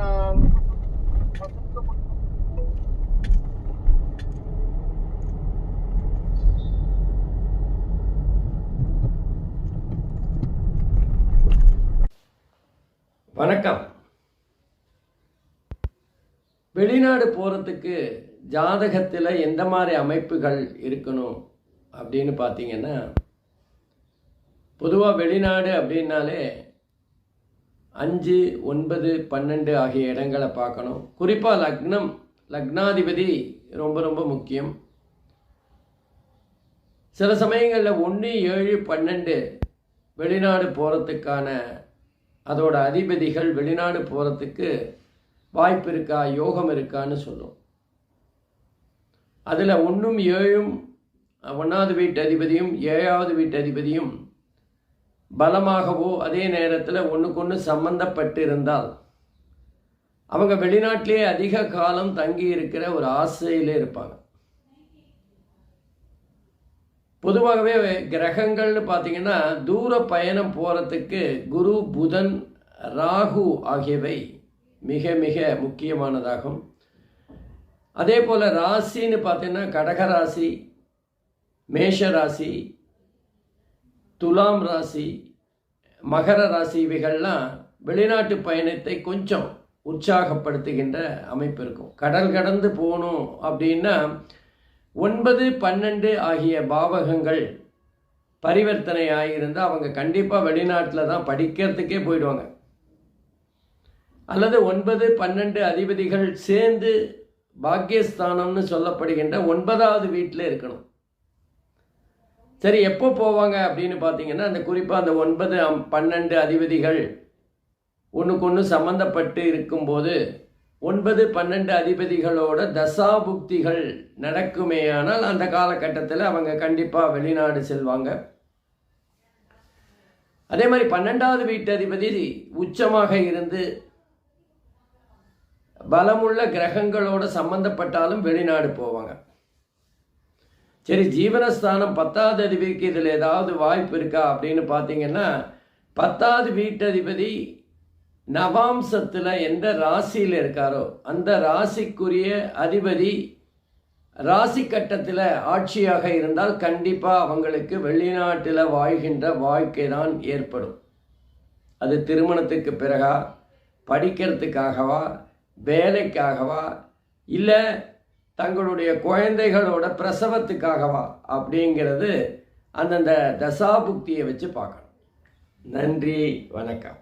வணக்கம். வெளிநாடு போகிறதுக்கு ஜாதகத்தில் எந்த மாதிரி அமைப்புகள் இருக்கணும் அப்படின்னு பார்த்தீங்கன்னா, பொதுவாக வெளிநாடு அப்படின்னாலே 5, 9, 12 ஆகிய இடங்களை பார்க்கணும். குறிப்பாக லக்னாதிபதி ரொம்ப ரொம்ப முக்கியம். சில சமயங்களில் 1, 7, 12 வெளிநாடு போகிறதுக்கான அதோட அதிபதிகள் வெளிநாடு போகிறதுக்கு வாய்ப்பு இருக்கா, யோகம் இருக்கான்னு சொல்லும். அதில் 1ம் 7ம் 1வது வீட்டு அதிபதியும் 7வது வீட்டு அதிபதியும் பலமாகவோ அதே நேரத்தில் ஒன்றுக்கொன்று சம்பந்தப்பட்டு இருந்தால் அவங்க வெளிநாட்டிலே அதிக காலம் தங்கி இருக்கிற ஒரு ஆசையிலே இருப்பாங்க. பொதுவாகவே கிரகங்கள்னு பார்த்தீங்கன்னா தூர பயணம் போகிறதுக்கு குரு, புதன், ராகு ஆகியவை மிக மிக முக்கியமானதாகும். அதே போல் ராசின்னு பார்த்தீங்கன்னா கடகராசி, மேஷ ராசி, துலாம் ராசி, மகர ராசி இவைகள்லாம் வெளிநாட்டு பயணத்தை கொஞ்சம் உற்சாகப்படுத்துகின்ற அமைப்பு இருக்கும். கடல் கடந்து போகணும் அப்படின்னா 9, 12 ஆகிய பாவகங்கள் பரிவர்த்தனை ஆகியிருந்தால் அவங்க கண்டிப்பாக வெளிநாட்டில் தான் படிக்கிறதுக்கே போயிடுவாங்க. அல்லது 9, 12 அதிபதிகள் சேர்ந்து பாக்கியஸ்தானம்னு சொல்லப்படுகின்ற 9வது வீட்டில் இருக்கணும். சரி, எப்போ போவாங்க அப்படின்னு பார்த்தீங்கன்னா, அந்த குறிப்பாக அந்த 9, 12 அதிபதிகள் ஒன்றுக்கு ஒன்று சம்மந்தப்பட்டு இருக்கும்போது 9, 12 அதிபதிகளோட தசாபுக்திகள் நடக்குமேயானால் அந்த காலகட்டத்தில் அவங்க கண்டிப்பாக வெளிநாடு செல்வாங்க. அதே மாதிரி 12வது வீட்டு அதிபதி உச்சமாக இருந்து பலமுள்ள கிரகங்களோட சம்பந்தப்பட்டாலும் வெளிநாடு போவாங்க. சரி, ஜீவனஸ்தானம் 10வது அதிபதிக்கு இதில் ஏதாவது வாய்ப்பு இருக்கா அப்படின்னு பார்த்தீங்கன்னா, 10வது வீட்டு அதிபதி நவாம்சத்தில் எந்த ராசியில் இருக்காரோ அந்த ராசிக்குரிய அதிபதி ராசி கட்டத்தில் ஆட்சியாக இருந்தால் கண்டிப்பாக அவங்களுக்கு வெளிநாட்டில் வாழ்கின்ற வாழ்க்கை தான் ஏற்படும். அது திருமணத்துக்கு பிறகா, படிக்கிறதுக்காகவா, வேலைக்காகவா, இல்லை தங்களுடைய குழந்தைகளோட பிரசவத்துக்காகவா அப்படிங்கிறது அந்தந்த தசாபுக்தியை வச்சு பார்க்கணும். நன்றி, வணக்கம்.